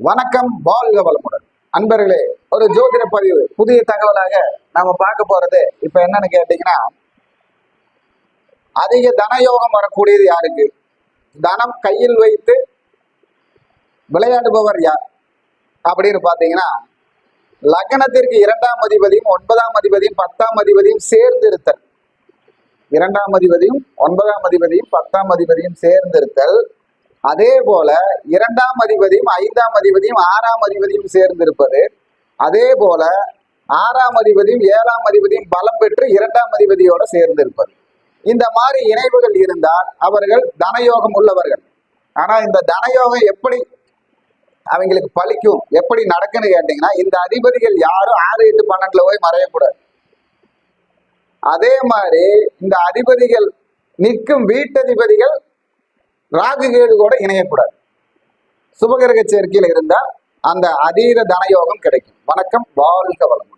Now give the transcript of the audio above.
வணக்கம், வாழ்க வளமுடன். அன்பர்களே, ஒரு ஜோதிட பதிவு புதிய தகவலாக நாம பார்க்க போறது இப்ப என்னன்னு கேட்டீங்கன்னா, அதிக தனயோகம் வரக்கூடியது யாருக்கு? தனம் கையில் வைத்து விளையாடுபவர் யார் அப்படின்னு பாத்தீங்கன்னா, லக்னத்திற்கு 2ஆம் அதிபதியும் 9ஆம் அதிபதியும் 10ஆம் அதிபதியும் சேர்ந்திருத்தல். 2ஆம் அதிபதியும் 9ஆம் அதிபதியும் 10ஆம் அதிபதியும் சேர்ந்திருத்தல். அதே போல 2ஆம் அதிபதியும் 5ஆம் அதிபதியும் 6ஆம் அதிபதியும் சேர்ந்திருப்பது. அதே போல 6ஆம் அதிபதியும் 7ஆம் அதிபதியும் பலம் பெற்று 2ஆம் அதிபதியோட சேர்ந்திருப்பது. இந்த மாதிரி இணைவுகள் இருந்தால் அவர்கள் தனயோகம் உள்ளவர்கள். ஆனா இந்த தனயோகம் எப்படி அவங்களுக்கு பலிக்கும், எப்படி நடக்குன்னு கேட்டீங்கன்னா, இந்த அதிபதிகள் யாரும் 6, 8, 12 போய் மறையக்கூடாது. அதே மாதிரி இந்த அதிபதிகள் நிற்கும் வீட்டதிபதிகள் ராகு கேது கூட இணையக்கூடாது. சுபகிரக சேர்க்கையில் இருந்தால் அந்த அதீத தனயோகம் கிடைக்கும். வணக்கம், வாழ்க வளமுடன்.